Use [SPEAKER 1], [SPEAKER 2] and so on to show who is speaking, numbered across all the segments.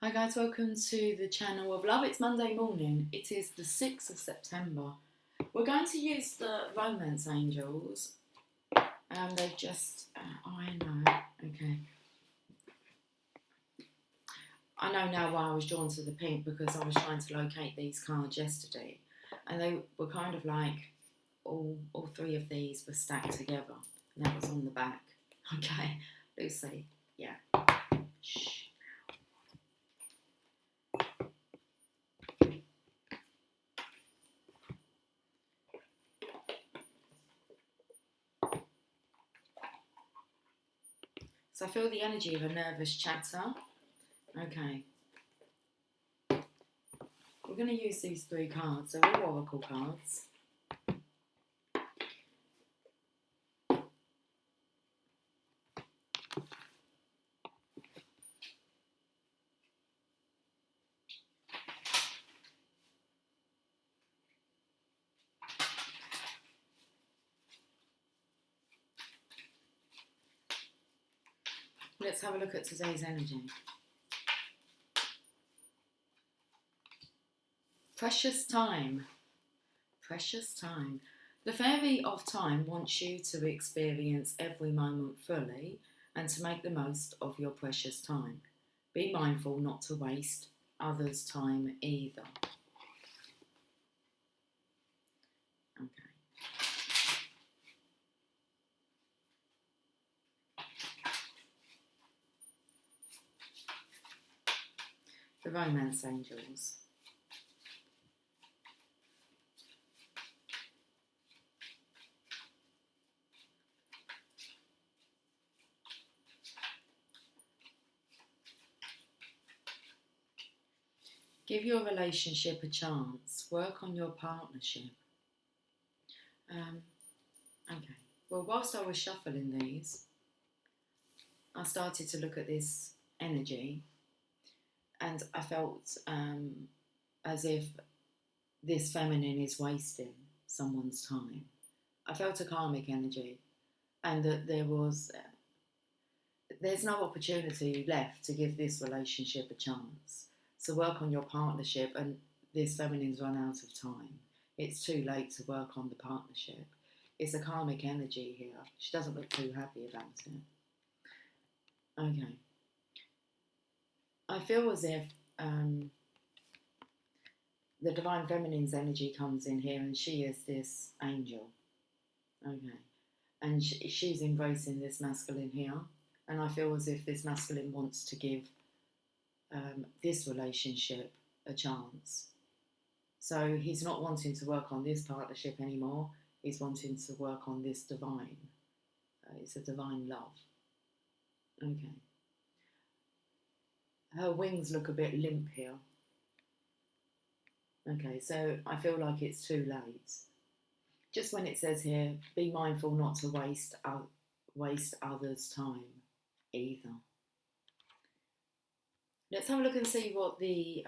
[SPEAKER 1] Hi guys, welcome to the channel of Love. It's Monday morning. It is the 6th of September. We're going to use the romance angels. They just, I know, okay. I know now why I was drawn to the pink, because I was trying to locate these cards yesterday. And they were kind of like, all three of these were stacked together. And that was on the back. Okay, Lucy, yeah. Shh. So I feel the energy of a nervous chatter. Okay. We're going to use these three cards. They're all oracle cards. Let's have a look at today's energy. Precious time. Precious time. The fairy of time wants you to experience every moment fully and to make the most of your precious time. Be mindful not to waste others' time either. Okay. The romance angels. Give your relationship a chance. Work on your partnership. Okay. Well, whilst I was shuffling these, I started to look at this energy, and I felt as if this feminine is wasting someone's time. I felt a karmic energy, and that there's no opportunity left to give this relationship a chance. So work on your partnership, and this feminine's run out of time. It's too late to work on the partnership. It's a karmic energy here. She doesn't look too happy about it. Okay. I feel as if the divine feminine's energy comes in here, and she is this angel. Okay. And she's embracing this masculine here. And I feel as if this masculine wants to give this relationship a chance. So he's not wanting to work on this partnership anymore. He's wanting to work on this divine. It's a divine love. Okay. Her wings look a bit limp here. Okay, so I feel like it's too late. Just when it says here, be mindful not to waste others' time either. Let's have a look and see what the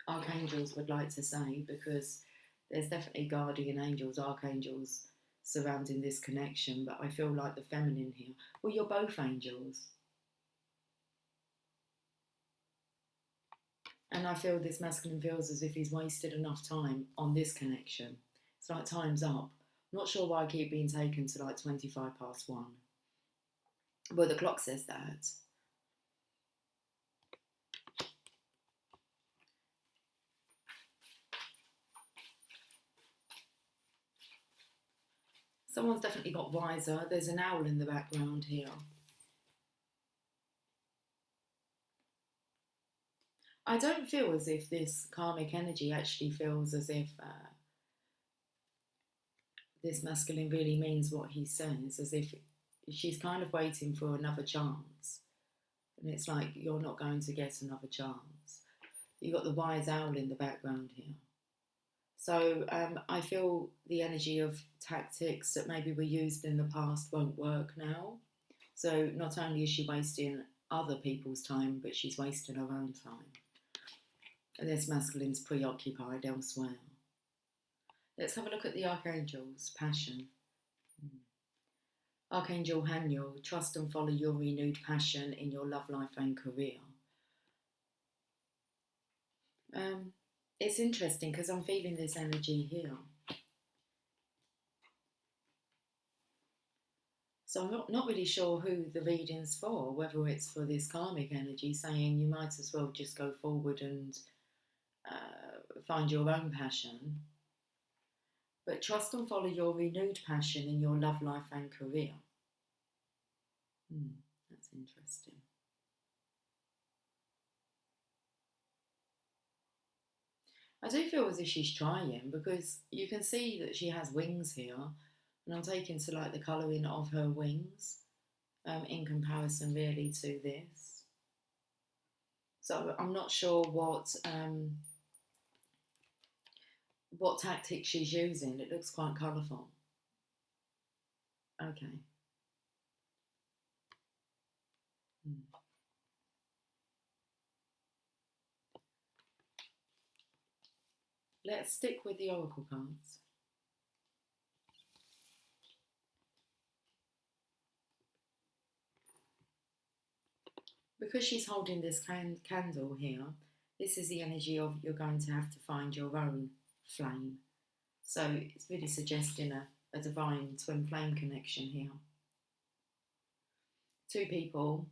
[SPEAKER 1] archangels would like to say, because there's definitely guardian angels, archangels surrounding this connection, but I feel like the feminine here. Well, you're both angels. And I feel this masculine feels as if he's wasted enough time on this connection. It's like time's up. I'm not sure why I keep being taken to like 1:25. Well, the clock says that. Someone's definitely got wiser. There's an owl in the background here. I don't feel as if this karmic energy actually feels as if this masculine really means what he says, as if she's kind of waiting for another chance. And it's like, you're not going to get another chance. You've got the wise owl in the background here. So I feel the energy of tactics that maybe were used in the past won't work now. So not only is she wasting other people's time, but she's wasting her own time. And this masculine's preoccupied elsewhere. Let's have a look at the archangels, passion. Archangel Chanyeol, trust and follow your renewed passion in your love life and career. It's interesting because I'm feeling this energy here. So I'm not really sure who the reading's for, whether it's for this karmic energy saying you might as well just go forward and find your own passion. But trust and follow your renewed passion in your love life and career. That's interesting. I do feel as if she's trying because you can see that she has wings here, and I'm taken to like the colouring of her wings in comparison really to this. So I'm not sure what tactic she's using. It looks quite colourful. Okay. Let's stick with the oracle cards. Because she's holding this candle here, this is the energy of you're going to have to find your own flame. So it's really suggesting a divine twin flame connection here. Two people,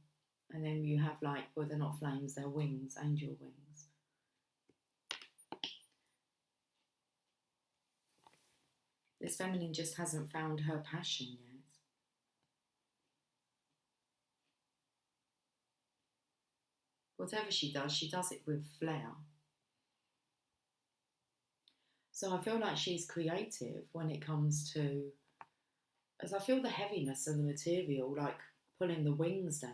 [SPEAKER 1] and then you have like, well, they're not flames, they're wings, angel wings. This feminine just hasn't found her passion yet. Whatever she does it with flair. So I feel like she's creative when it comes to, as I feel the heaviness of the material, like pulling the wings down.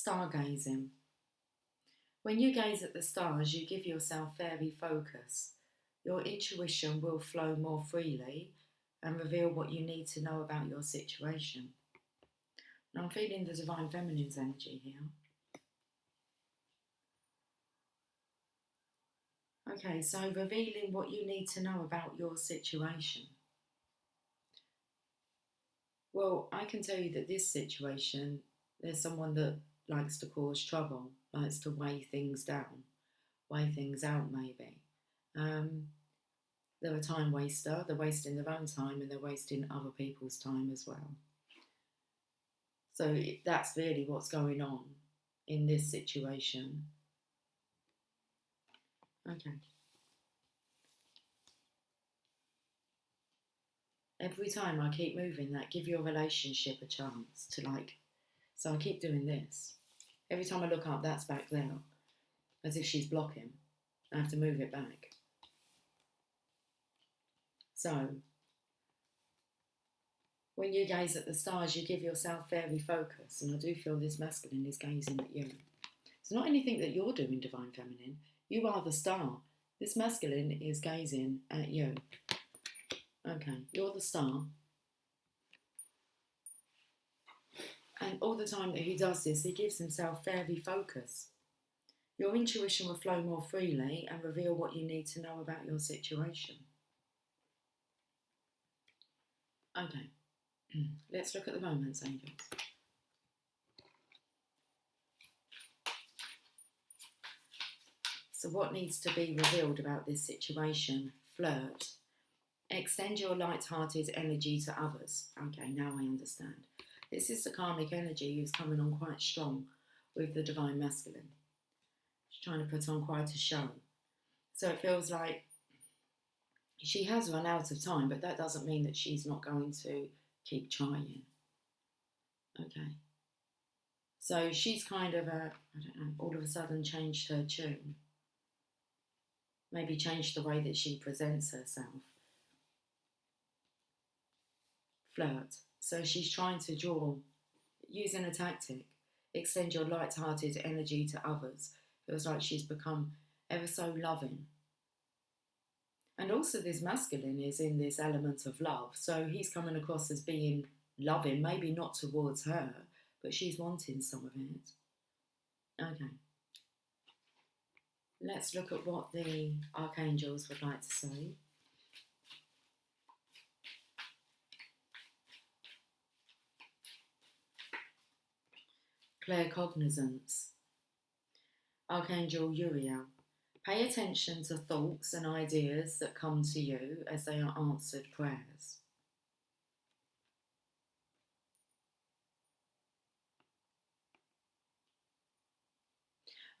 [SPEAKER 1] Stargazing. When you gaze at the stars, you give yourself fairy focus. Your intuition will flow more freely and reveal what you need to know about your situation. And I'm feeling the divine feminine's energy here. Okay, so revealing what you need to know about your situation. Well, I can tell you that this situation, there's someone that likes to cause trouble, likes to weigh things down, weigh things out maybe. They're a time waster, they're wasting their own time and they're wasting other people's time as well. So that's really what's going on in this situation. Okay. Every time I keep moving that, give your relationship a chance to like, so I keep doing this. Every time I look up, that's back there, as if she's blocking. I have to move it back. So, when you gaze at the stars, you give yourself fairy focus, and I do feel this masculine is gazing at you. It's not anything that you're doing, divine feminine. You are the star. This masculine is gazing at you. Okay, you're the star. And all the time that he does this, he gives himself fairy focus. Your intuition will flow more freely and reveal what you need to know about your situation. Okay, let's look at the moments, angels. So what needs to be revealed about this situation? Flirt. Extend your light-hearted energy to others. Okay, now I understand. This is the karmic energy who's coming on quite strong with the divine masculine. She's trying to put on quite a show. So it feels like she has run out of time, but that doesn't mean that she's not going to keep trying. Okay. So she's kind of all of a sudden changed her tune. Maybe changed the way that she presents herself. Flirt. So she's trying to draw, using a tactic, extend your light-hearted energy to others. Feels like she's become ever so loving. And also this masculine is in this element of love. So he's coming across as being loving, maybe not towards her, but she's wanting some of it. Okay. Let's look at what the archangels would like to say. Claircognizance. Archangel Uriel. Pay attention to thoughts and ideas that come to you as they are answered prayers.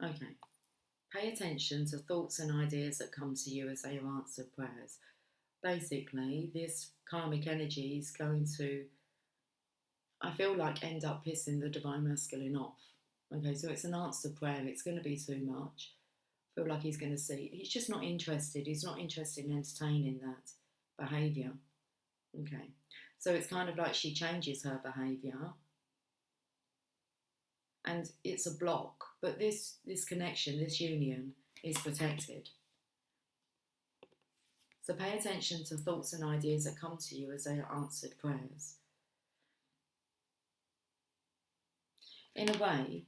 [SPEAKER 1] Okay. Pay attention to thoughts and ideas that come to you as they are answered prayers. Basically, this karmic energy is going to, I feel like, end up pissing the divine masculine off. Okay, so it's an answered prayer. It's going to be too much. I feel like he's going to see. He's just not interested. He's not interested in entertaining that behaviour. Okay, so it's kind of like she changes her behaviour. And it's a block. But this connection, this union, is protected. So pay attention to thoughts and ideas that come to you as they are answered prayers. In a way,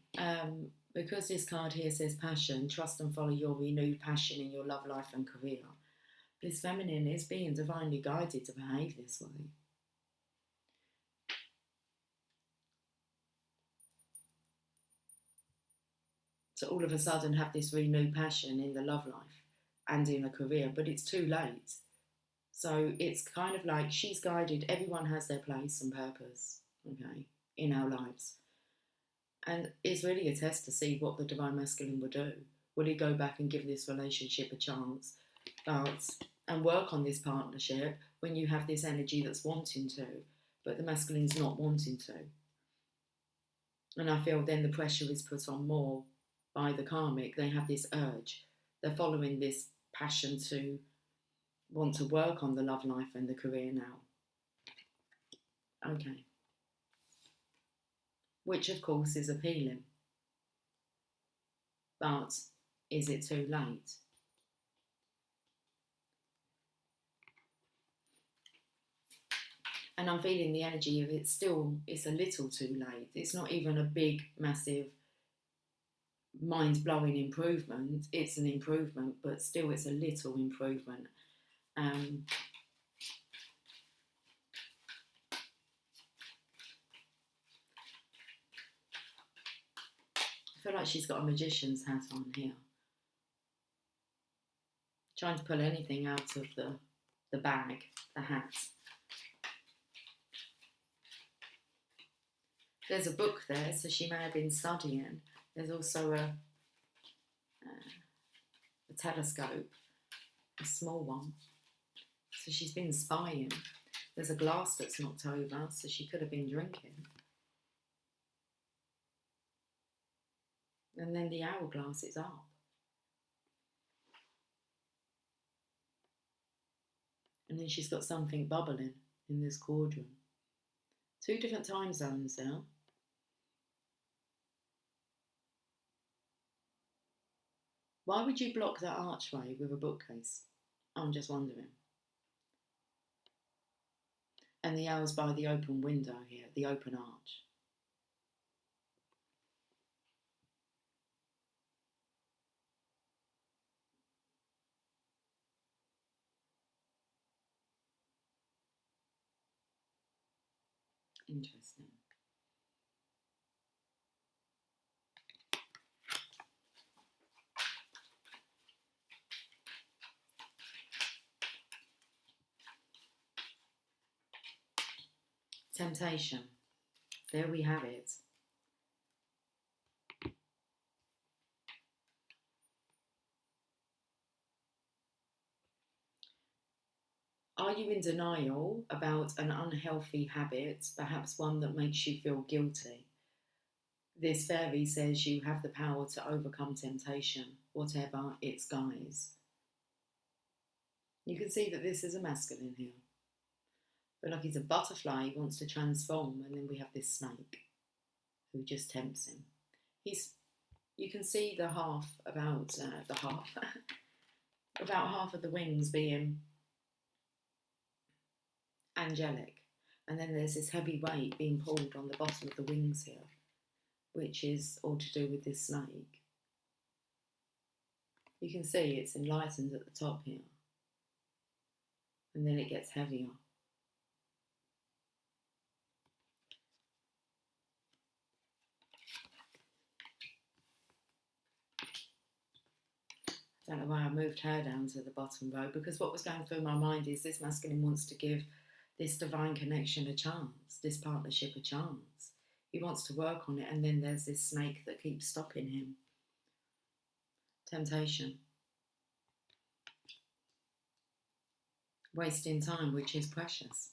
[SPEAKER 1] because this card here says passion, trust and follow your renewed passion in your love life and career, this feminine is being divinely guided to behave this way. To all of a sudden have this renewed passion in the love life and in a career, but it's too late. So it's kind of like she's guided. Everyone has their place and purpose, okay, in our lives. And it's really a test to see what the divine masculine will do. Will he go back and give this relationship a chance and work on this partnership when you have this energy that's wanting to, but the masculine's not wanting to? And I feel then the pressure is put on more by the karmic. They have this urge. They're following this passion to want to work on the love life and the career now. Okay. Which, of course, is appealing. But is it too late? And I'm feeling the energy of it's a little too late. It's not even a big, massive, mind-blowing improvement. It's an improvement, but still it's a little improvement. I feel like she's got a magician's hat on here. Trying to pull anything out of the bag, the hat. There's a book there, so she may have been studying. There's also a telescope, a small one. So she's been spying. There's a glass that's knocked over, so she could have been drinking. And then the hourglass is up. And then she's got something bubbling in this cauldron. 2 different time zones there. Why would you block that archway with a bookcase? I'm just wondering. And the hour's by the open window here, the open arch. Interesting. Temptation. There we have it. Are you in denial about an unhealthy habit, perhaps one that makes you feel guilty? This fairy says you have the power to overcome temptation, whatever its guise. You can see that this is a masculine here. But like he's a butterfly, he wants to transform, and then we have this snake who just tempts him. You can see the half, about half of the wings being angelic, and then there's this heavy weight being pulled on the bottom of the wings here. which is all to do with this snake. You can see it's enlightened at the top here, and then it gets heavier. I don't know why I moved her down to the bottom row, because what was going through my mind is this masculine wants to give this divine connection a chance, this partnership a chance. He wants to work on it, and then there's this snake that keeps stopping him. Temptation. Wasting time, which is precious.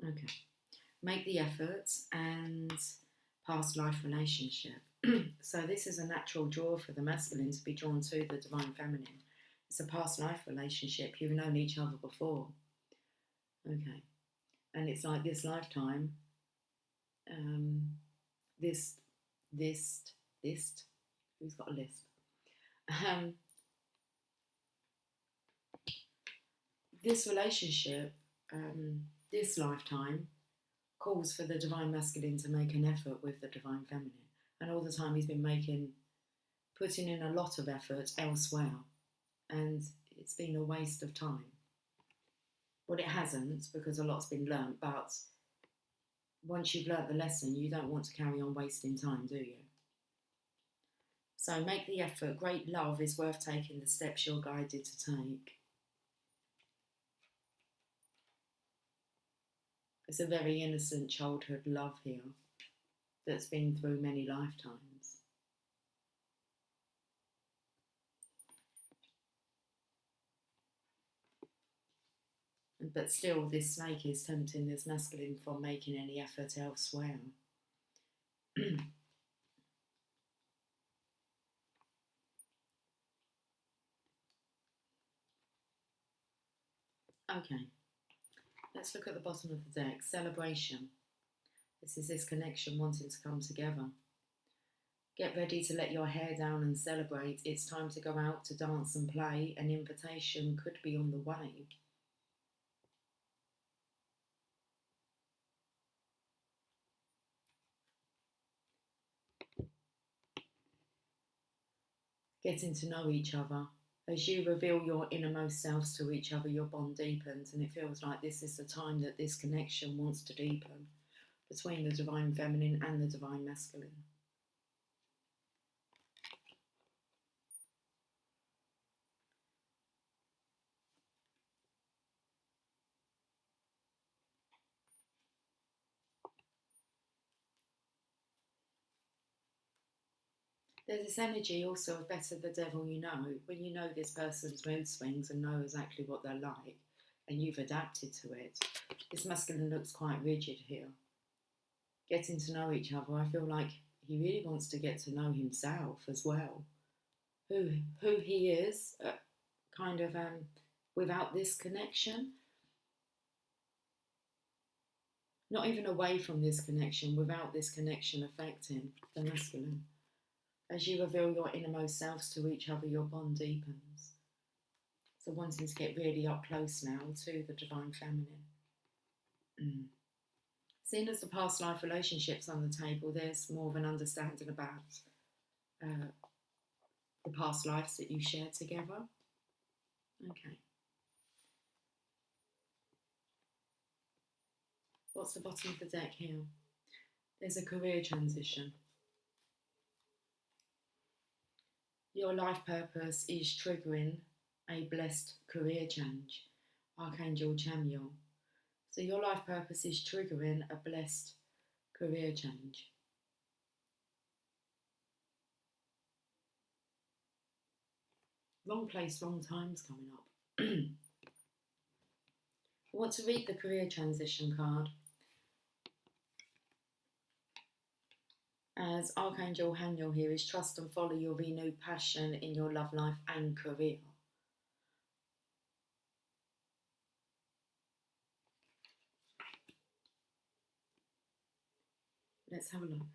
[SPEAKER 1] Okay. Make the effort and past life relationship. So this is a natural draw for the masculine to be drawn to the divine feminine. It's a past life relationship. You've known each other before. Okay. And it's like this lifetime. This, who's got a list? This relationship, this lifetime, calls for the divine masculine to make an effort with the divine feminine. And all the time he's been putting in a lot of effort elsewhere. And it's been a waste of time. Well, it hasn't, because a lot's been learnt, but once you've learnt the lesson, you don't want to carry on wasting time, do you? So make the effort. Great love is worth taking the steps you're guided to take. It's a very innocent childhood love here that's been through many lifetimes. But still, this snake is tempting this masculine from making any effort elsewhere. Okay, let's look at the bottom of the deck. Celebration. This is this connection wanting to come together. Get ready to let your hair down and celebrate. It's time to go out to dance and play. An invitation could be on the way. Getting to know each other. As you reveal your innermost selves to each other, your bond deepens, and it feels like this is the time that this connection wants to deepen between the divine feminine and the divine masculine. There's this energy also of better the devil you know. When you know this person's mood swings and know exactly what they're like, and you've adapted to it. This masculine looks quite rigid here. Getting to know each other, I feel like he really wants to get to know himself as well. Who he is, without this connection. Not even away from this connection, without this connection affecting the masculine. As you reveal your innermost selves to each other, your bond deepens. So wanting to get really up close now to the divine feminine. Seeing as the past life relationships on the table, there's more of an understanding about the past lives that you shared together. Okay. What's the bottom of the deck here? There's a career transition. Your life purpose is triggering a blessed career change. Archangel Chanyeol. So your life purpose is triggering a blessed career change. Wrong place, wrong time's coming up. I want to read the career transition card. As Archangel Chanyeol here is trust and follow your renewed passion in your love life and career. Let's have a look.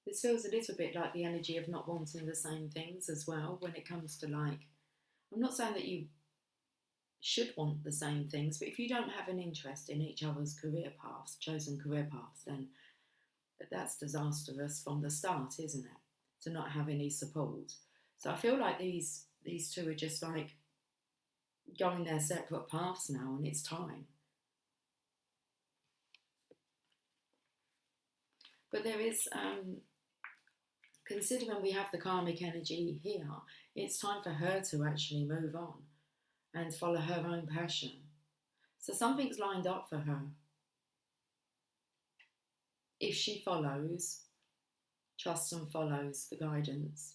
[SPEAKER 1] This feels a little bit like the energy of not wanting the same things as well when it comes to, like, I'm not saying that you should want the same things, but if you don't have an interest in each other's career paths, chosen career paths, then that's disastrous from the start, isn't it? To not have any support. So I feel like these two are just like going their separate paths now, and it's time. But there is, considering we have the karmic energy here, it's time for her to actually move on and follow her own passion. So something's lined up for her. If she follows, trusts and follows the guidance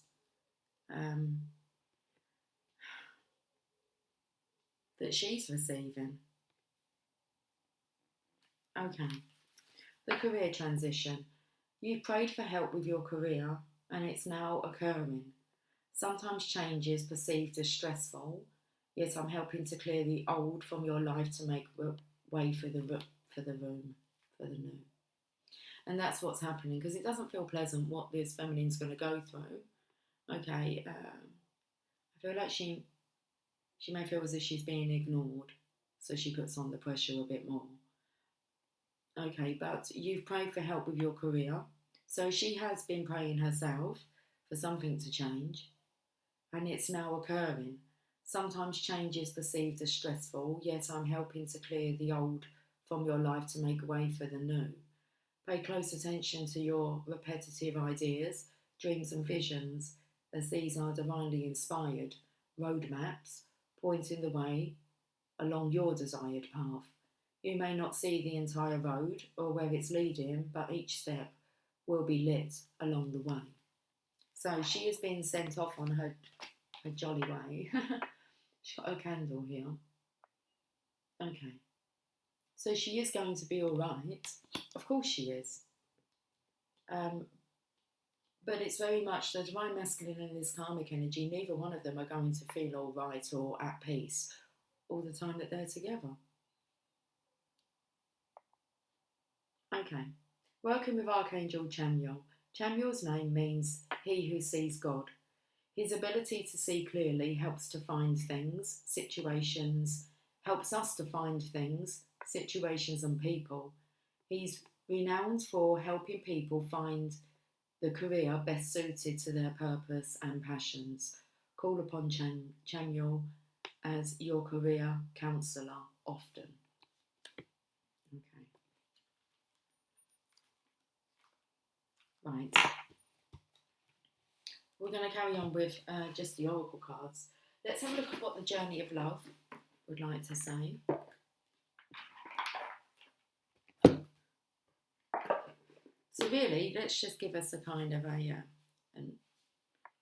[SPEAKER 1] that she's receiving. Okay. The career transition. You've prayed for help with your career and it's now occurring. Sometimes change is perceived as stressful, yet I'm helping to clear the old from your life to make way for the new. And that's what's happening, because it doesn't feel pleasant what this feminine's going to go through. Okay, I feel like she may feel as if she's being ignored, so she puts on the pressure a bit more. Okay, but you've prayed for help with your career, so she has been praying herself for something to change, and it's now occurring. Sometimes change is perceived as stressful, yet I'm helping to clear the old from your life to make way for the new. Pay close attention to your repetitive ideas, dreams and visions, as these are divinely inspired roadmaps pointing the way along your desired path. You may not see the entire road or where it's leading, but each step will be lit along the way. So she is being sent off on her jolly way. She's got a candle here. Okay. So she is going to be all right. Of course she is. But it's very much the divine masculine and this karmic energy, neither one of them are going to feel all right or at peace all the time that they're together. Okay. Working with Archangel Chanyeol. Chanyeol's name means he who sees God. His ability to see clearly helps to find things, situations, helps us to find things, situations and people. He's renowned for helping people find the career best suited to their purpose and passions. Call upon Chanyeol as your career counsellor often. Okay. Right. We're going to carry on with just the oracle cards. Let's have a look at what the journey of love would like to say. So really, let's just give us a kind of an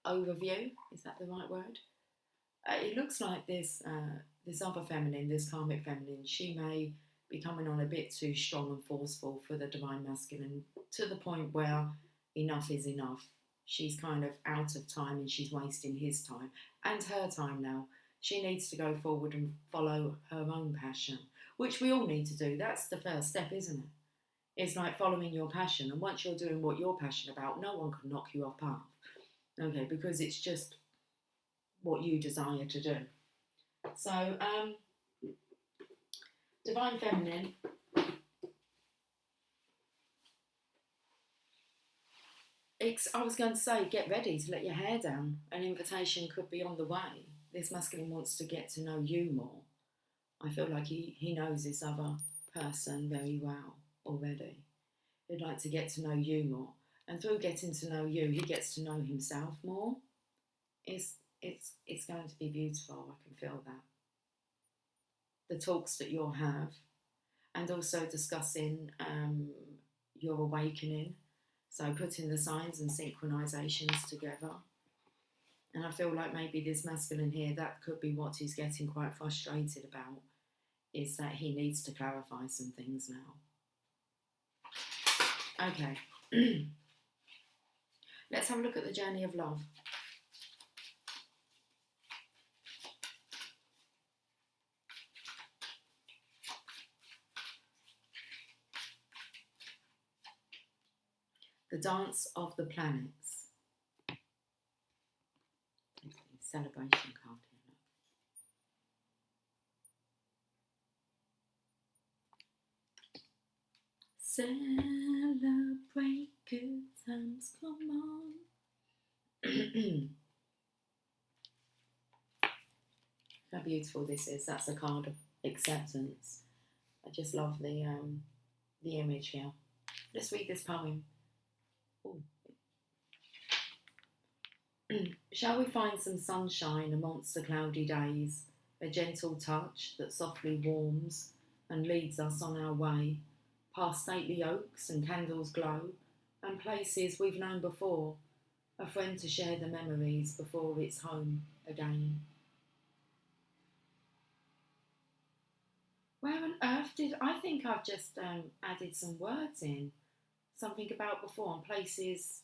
[SPEAKER 1] overview. Is that the right word? It looks like this other feminine, this karmic feminine, she may be coming on a bit too strong and forceful for the divine masculine, to the point where enough is enough. She's kind of out of time and she's wasting his time and her time now. She needs to go forward and follow her own passion, which we all need to do. That's the first step, isn't it? It's like following your passion. And once you're doing what you're passionate about, no one can knock you off path. Okay, because it's just what you desire to do. So, divine feminine. I was going to say, get ready to let your hair down. An invitation could be on the way. This masculine wants to get to know you more. I feel like he knows this other person very well already. He'd like to get to know you more. And through getting to know you, he gets to know himself more. It's going to be beautiful, I can feel that. The talks that you'll have, and also discussing your awakening. So putting the signs and synchronizations together. And I feel like maybe this masculine here, that could be what he's getting quite frustrated about, is that he needs to clarify some things now. Okay. Let's have a look at the journey of love. The dance of the planets. Celebration card here. Celebrate good times, come on. How beautiful this is. That's a card of acceptance. I just love the image here. Let's read this poem. Shall we find some sunshine amongst the cloudy days, a gentle touch that softly warms and leads us on our way, past stately oaks and candles glow, and places we've known before, a friend to share the memories before it's home again. Where on earth did I think I've just added some words in? Something about before and places.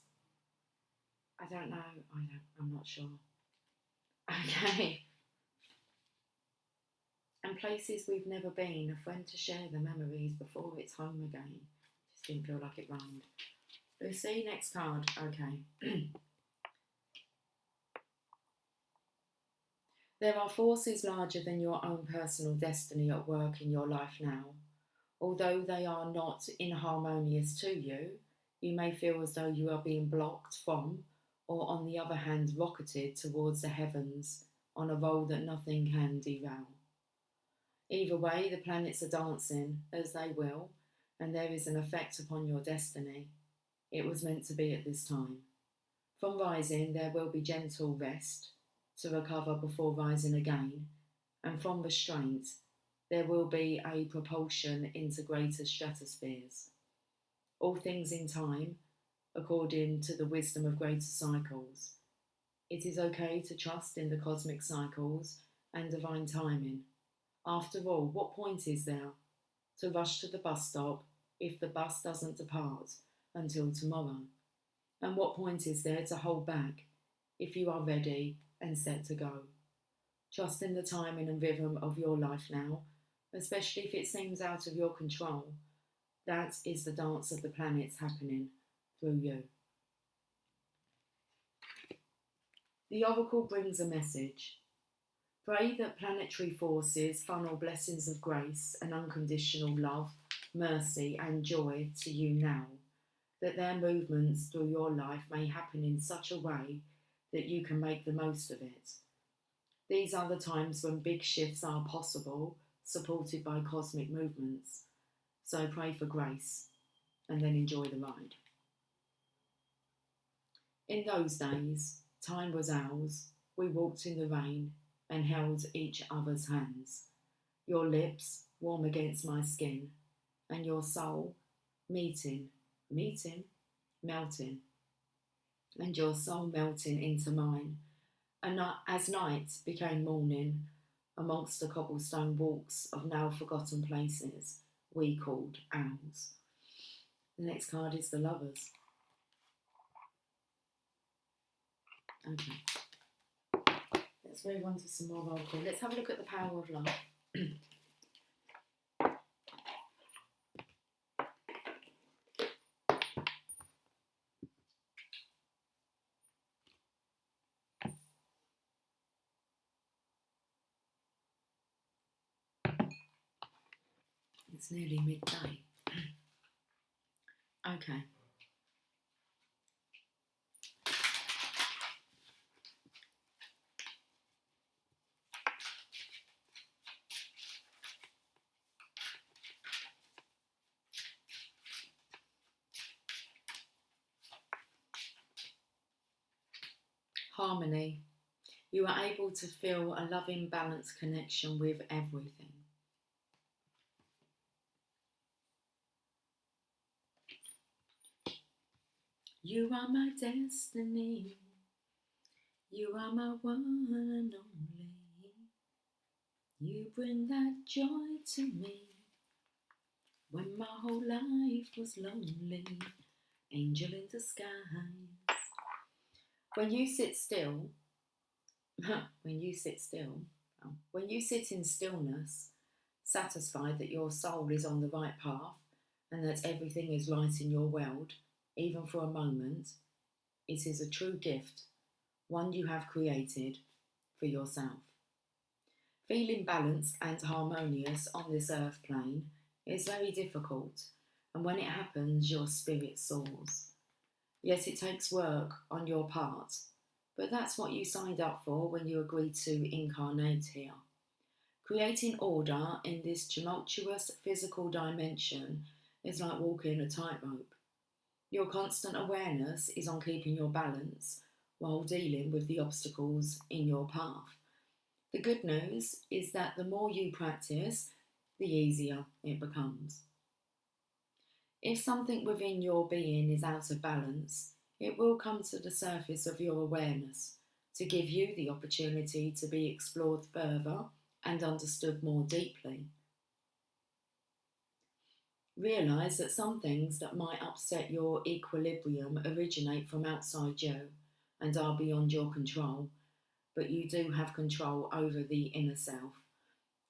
[SPEAKER 1] I don't know. I'm not sure. Okay. And places we've never been, a friend to share the memories before it's home again. Just didn't feel like it rhymed. Lucy, next card. Okay. There are forces larger than your own personal destiny at work in your life now. Although they are not inharmonious to you, you may feel as though you are being blocked from, or on the other hand rocketed towards the heavens on a roll that nothing can derail. Either way, the planets are dancing, as they will, and there is an effect upon your destiny. It was meant to be at this time. From rising, there will be gentle rest, to recover before rising again, and from restraint, there will be a propulsion into greater stratospheres. All things in time, according to the wisdom of greater cycles. It is okay to trust in the cosmic cycles and divine timing. After all, what point is there to rush to the bus stop if the bus doesn't depart until tomorrow? And what point is there to hold back if you are ready and set to go? Trust in the timing and rhythm of your life now, especially if it seems out of your control. That is the dance of the planets happening through you. The oracle brings a message. Pray that planetary forces funnel blessings of grace and unconditional love, mercy and joy to you now, that their movements through your life may happen in such a way that you can make the most of it. These are the times when big shifts are possible, supported by cosmic movements. So pray for grace and then enjoy the ride. In those days, time was ours. We walked in the rain and held each other's hands. Your lips warm against my skin, and your soul melting, and your soul melting into mine. And as night became morning, amongst the cobblestone walks of now forgotten places, we called ours. The next card is the Lovers. Okay. Let's move on to some more oracle. Let's have a look at the power of love. It's nearly midday. Okay. Harmony. You are able to feel a loving, balanced connection with everything. You are my destiny. You are my one and only. You bring that joy to me when my whole life was lonely. Angel in disguise. When you sit still, when you sit in stillness, satisfied that your soul is on the right path and that everything is right in your world, even for a moment, it is a true gift, one you have created for yourself. Feeling balanced and harmonious on this earth plane is very difficult, and when it happens, your spirit soars. Yes, it takes work on your part, but that's what you signed up for when you agreed to incarnate here. Creating order in this tumultuous physical dimension is like walking a tightrope. Your constant awareness is on keeping your balance while dealing with the obstacles in your path. The good news is that the more you practice, the easier it becomes. If something within your being is out of balance, it will come to the surface of your awareness to give you the opportunity to be explored further and understood more deeply. Realise that some things that might upset your equilibrium originate from outside you and are beyond your control, but you do have control over the inner self.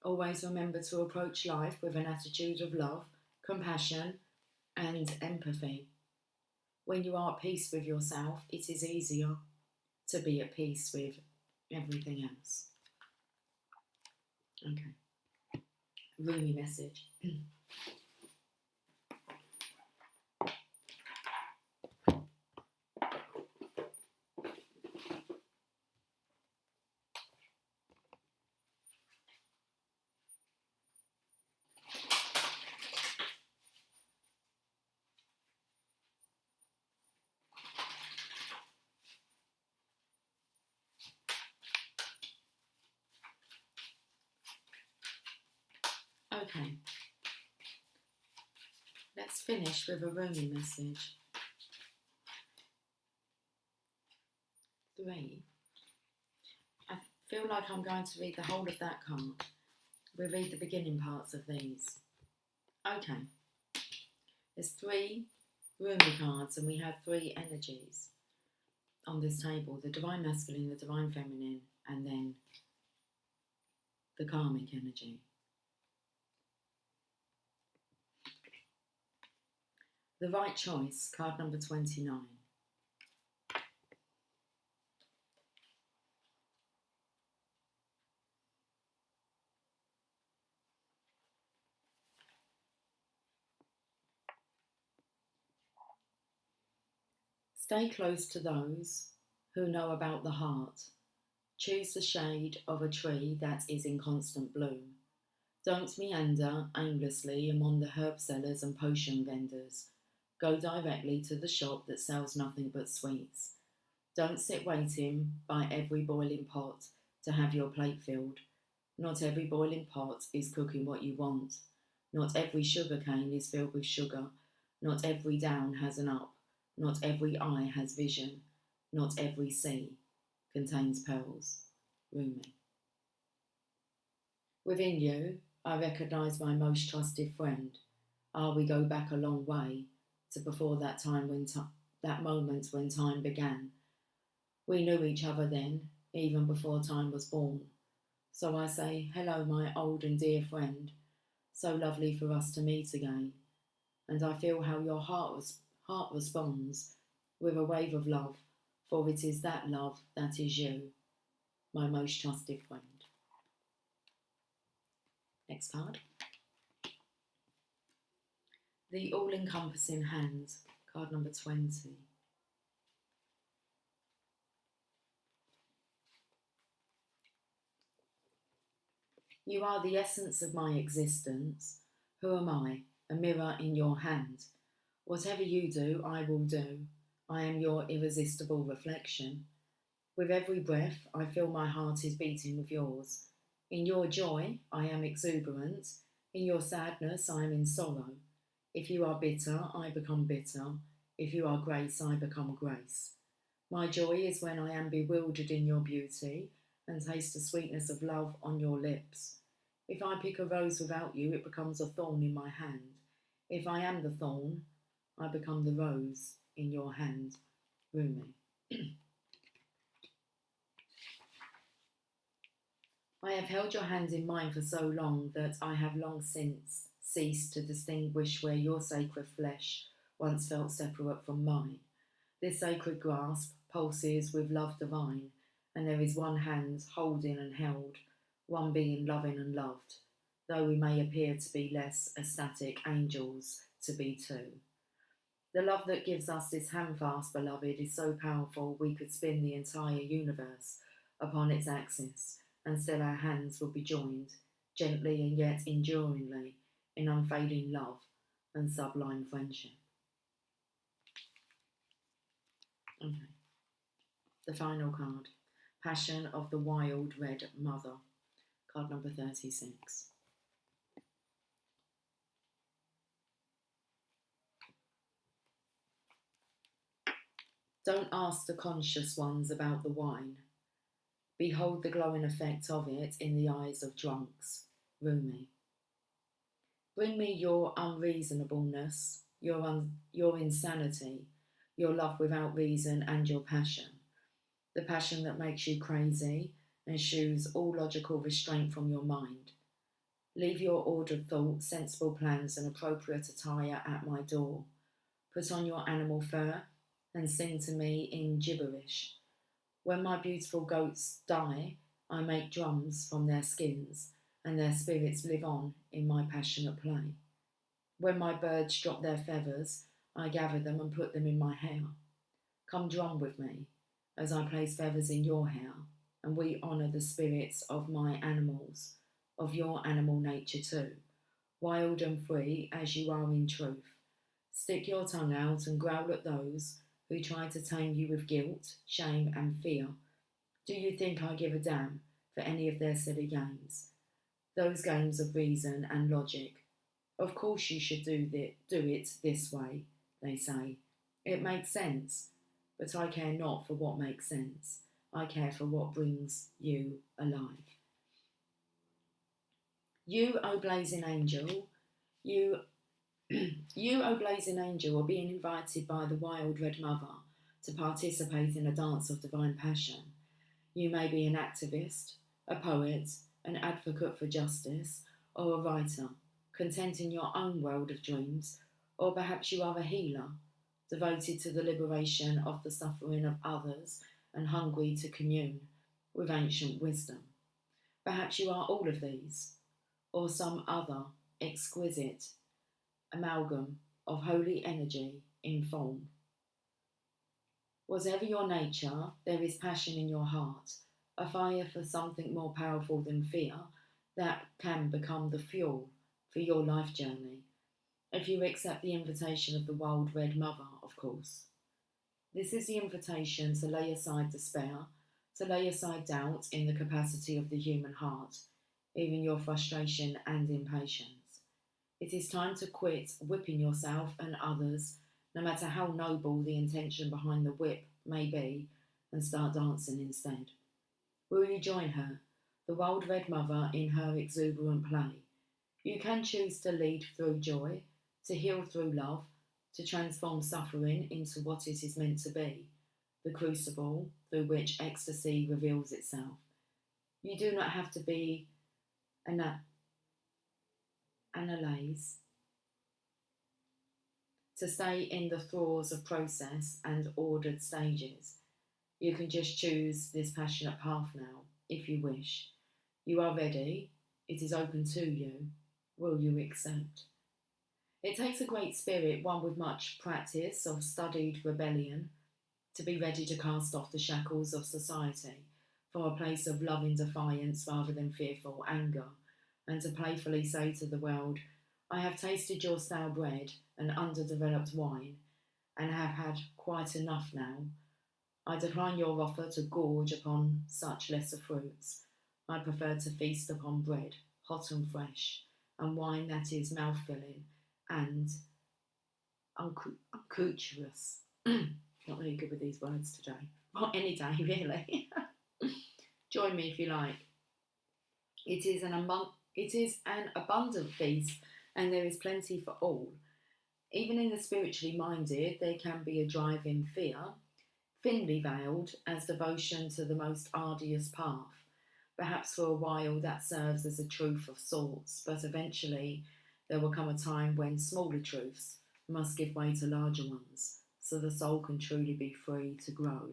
[SPEAKER 1] Always remember to approach life with an attitude of love, compassion, and empathy. When you are at peace with yourself, it is easier to be at peace with everything else. Okay. Rumi message. Okay, let's finish with a Rumi message. 3. I feel like I'm going to read the whole of that card. We'll read the beginning parts of these. Okay, there's 3 Rumi cards and we have 3 energies on this table. The Divine Masculine, the Divine Feminine, and then the Karmic energy. The Right Choice, card number 29. Stay close to those who know about the heart. Choose the shade of a tree that is in constant bloom. Don't meander aimlessly among the herb sellers and potion vendors. Go directly to the shop that sells nothing but sweets. Don't sit waiting by every boiling pot to have your plate filled. Not every boiling pot is cooking what you want. Not every sugar cane is filled with sugar. Not every down has an up. Not every eye has vision. Not every sea contains pearls. Rumi. Within you, I recognise my most trusted friend. We go back a long way to before that time that moment when time began. We knew each other then, even before time was born. So I say, hello, my old and dear friend. So lovely for us to meet again. And I feel how your heart responds with a wave of love, for it is that love that is you, my most trusted friend. Next card. The All-Encompassing Hand, card number 20. You are the essence of my existence. Who am I? A mirror in your hand. Whatever you do, I will do. I am your irresistible reflection. With every breath, I feel my heart is beating with yours. In your joy, I am exuberant. In your sadness, I am in sorrow. If you are bitter, I become bitter. If you are grace, I become grace. My joy is when I am bewildered in your beauty and taste the sweetness of love on your lips. If I pick a rose without you, it becomes a thorn in my hand. If I am the thorn, I become the rose in your hand. Rumi. I have held your hand in mine for so long that I have long since ceased to distinguish where your sacred flesh once felt separate from mine. This sacred grasp pulses with love divine, and there is one hand holding and held, one being loving and loved, though we may appear to be less ecstatic angels to be two. The love that gives us this handfast, beloved, is so powerful we could spin the entire universe upon its axis, and still our hands would be joined, gently and yet enduringly, in unfading love and sublime friendship. Okay. The final card, Passion of the Wild Red Mother, card number 36. Don't ask the conscious ones about the wine. Behold the glowing effect of it in the eyes of drunks. Rumi. Bring me your unreasonableness, your insanity, your love without reason, and your passion. The passion that makes you crazy and shoos all logical restraint from your mind. Leave your ordered thoughts, sensible plans, and appropriate attire at my door. Put on your animal fur and sing to me in gibberish. When my beautiful goats die, I make drums from their skins, and their spirits live on in my passionate play. When my birds drop their feathers, I gather them and put them in my hair. Come drum with me, as I place feathers in your hair, and we honour the spirits of my animals, of your animal nature too, wild and free as you are in truth. Stick your tongue out and growl at those who try to tame you with guilt, shame and fear. Do you think I give a damn for any of their silly games? Those games of reason and logic. Of course you should do it this way, they say. It makes sense, but I care not for what makes sense. I care for what brings you alive. You, O blazing angel, you, O blazing angel, are being invited by the wild red mother to participate in a dance of divine passion. You may be an activist, a poet, an advocate for justice, or a writer, content in your own world of dreams, or perhaps you are a healer, devoted to the liberation of the suffering of others and hungry to commune with ancient wisdom. Perhaps you are all of these, or some other exquisite amalgam of holy energy in form. Whatever your nature, there is passion in your heart, a fire for something more powerful than fear that can become the fuel for your life journey, if you accept the invitation of the wild red mother, of course. This is the invitation to lay aside despair, to lay aside doubt in the capacity of the human heart, even your frustration and impatience. It is time to quit whipping yourself and others, no matter how noble the intention behind the whip may be, and start dancing instead. Will you join her, the wild red mother, in her exuberant play? You can choose to lead through joy, to heal through love, to transform suffering into what it is meant to be, the crucible through which ecstasy reveals itself. You do not have to be analyze, to stay in the thralls of process and ordered stages. You can just choose this passionate path now, if you wish. You are ready. It is open to you. Will you accept? It takes a great spirit, one with much practice of studied rebellion, to be ready to cast off the shackles of society for a place of loving defiance rather than fearful anger, and to playfully say to the world, I have tasted your stale bread and underdeveloped wine, and have had quite enough now. I decline your offer to gorge upon such lesser fruits. I prefer to feast upon bread, hot and fresh, and wine that is mouth-filling and unctuous. Not really good with these words today. Or any day, really. Join me if you like. It is an abundant feast, and there is plenty for all. Even in the spiritually minded, there can be a drive in fear, thinly veiled as devotion to the most arduous path. Perhaps for a while that serves as a truth of sorts, but eventually there will come a time when smaller truths must give way to larger ones, so the soul can truly be free to grow.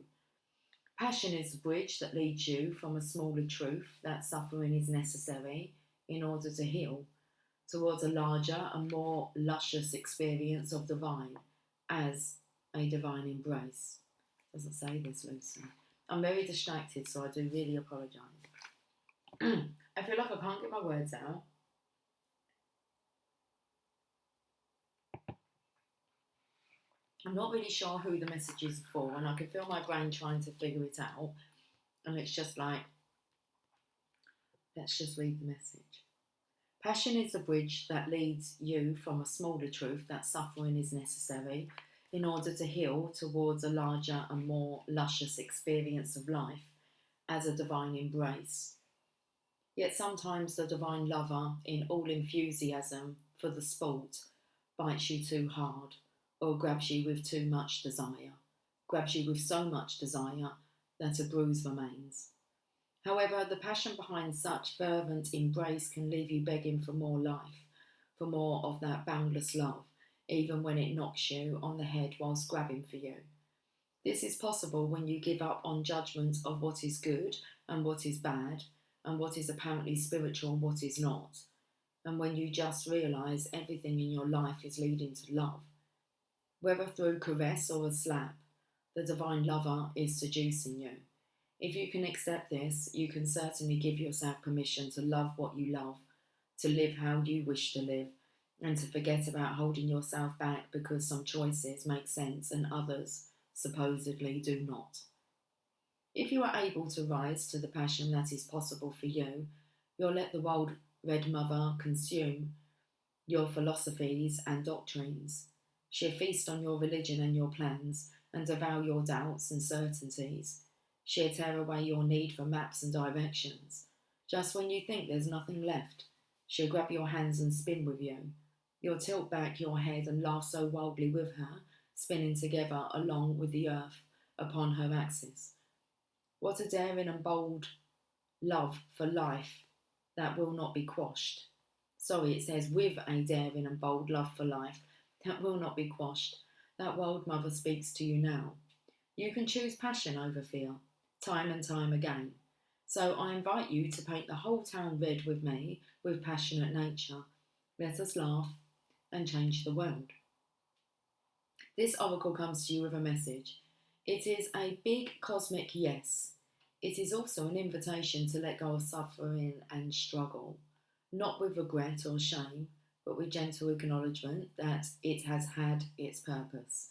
[SPEAKER 1] Passion is the bridge that leads you from a smaller truth that suffering is necessary in order to heal, towards a larger and more luscious experience of divine as a divine embrace. Doesn't say this, Lucy. I'm very distracted, so I do really apologise. I feel like I can't get my words out. I'm not really sure who the message is for, and I can feel my brain trying to figure it out. And it's just like, let's just read the message. Passion is the bridge that leads you from a smaller truth that suffering is necessary in order to heal towards a larger and more luscious experience of life as a divine embrace. Yet sometimes the divine lover, in all enthusiasm for the sport, bites you too hard, or grabs you with too much desire, grabs you with so much desire that a bruise remains. However, the passion behind such fervent embrace can leave you begging for more life, for more of that boundless love, even when it knocks you on the head whilst grabbing for you. This is possible when you give up on judgment of what is good and what is bad, and what is apparently spiritual and what is not, and when you just realise everything in your life is leading to love. Whether through caress or a slap, the divine lover is seducing you. If you can accept this, you can certainly give yourself permission to love what you love, to live how you wish to live, and to forget about holding yourself back because some choices make sense and others supposedly do not. If you are able to rise to the passion that is possible for you, you'll let the world Red Mother consume your philosophies and doctrines. She'll feast on your religion and your plans and devour your doubts and certainties. She'll tear away your need for maps and directions. Just when you think there's nothing left, she'll grab your hands and spin with you. You'll tilt back your head and laugh so wildly with her, spinning together along with the earth upon her axis. What a daring and bold love for life that will not be quashed. Sorry, it says with a daring and bold love for life that will not be quashed. That world mother speaks to you now. You can choose passion over fear, time and time again. So I invite you to paint the whole town red with me, with passionate nature. Let us laugh and change the world. This oracle comes to you with a message. It is a big cosmic yes. It is also an invitation to let go of suffering and struggle, not with regret or shame, but with gentle acknowledgement that it has had its purpose.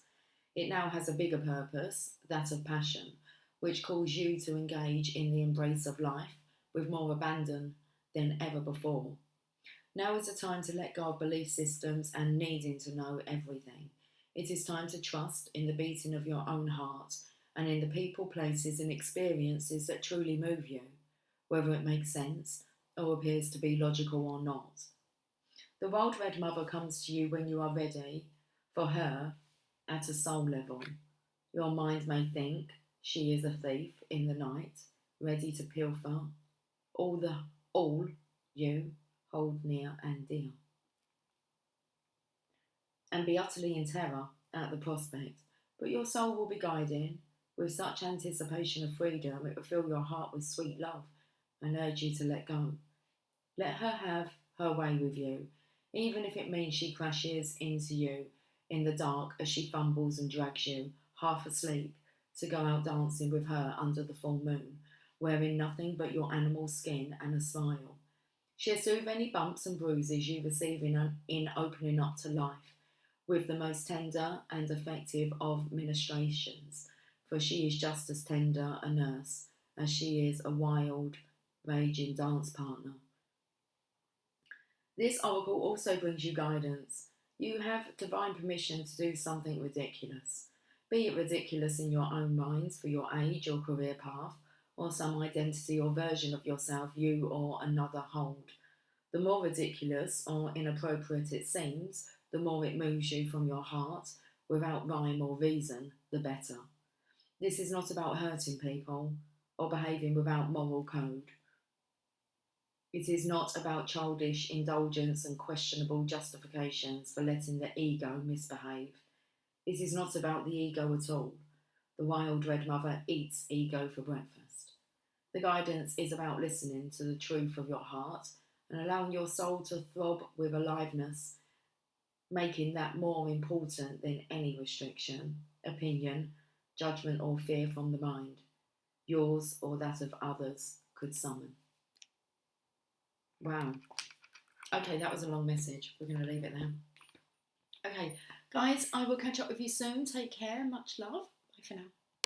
[SPEAKER 1] It now has a bigger purpose, that of passion, which calls you to engage in the embrace of life with more abandon than ever before. Now is the time to let go of belief systems and needing to know everything. It is time to trust in the beating of your own heart and in the people, places and experiences that truly move you, whether it makes sense or appears to be logical or not. The Wild Red Mother comes to you when you are ready for her at a soul level. Your mind may think she is a thief in the night, ready to pilfer all you hold near and dear, and be utterly in terror at the prospect. But your soul will be guiding with such anticipation of freedom, it will fill your heart with sweet love and urge you to let go. Let her have her way with you, even if it means she crashes into you in the dark as she fumbles and drags you, half asleep, to go out dancing with her under the full moon, wearing nothing but your animal skin and a smile. She'll soothe any bumps and bruises you receive in opening up to life, with the most tender and effective of ministrations, for she is just as tender a nurse as she is a wild, raging dance partner. This oracle also brings you guidance. You have divine permission to do something ridiculous, be it ridiculous in your own minds for your age or career path, or some identity or version of yourself you or another hold. The more ridiculous or inappropriate it seems, the more it moves you from your heart, without rhyme or reason, the better. This is not about hurting people or behaving without moral code. It is not about childish indulgence and questionable justifications for letting the ego misbehave. It is not about the ego at all. The wild red mother eats ego for breakfast. The guidance is about listening to the truth of your heart and allowing your soul to throb with aliveness, making that more important than any restriction, opinion, judgment, or fear from the mind, yours or that of others, could summon. Wow. Okay, that was a long message. We're going to leave it there. Okay, guys, I will catch up with you soon. Take care. Much love. Bye for now.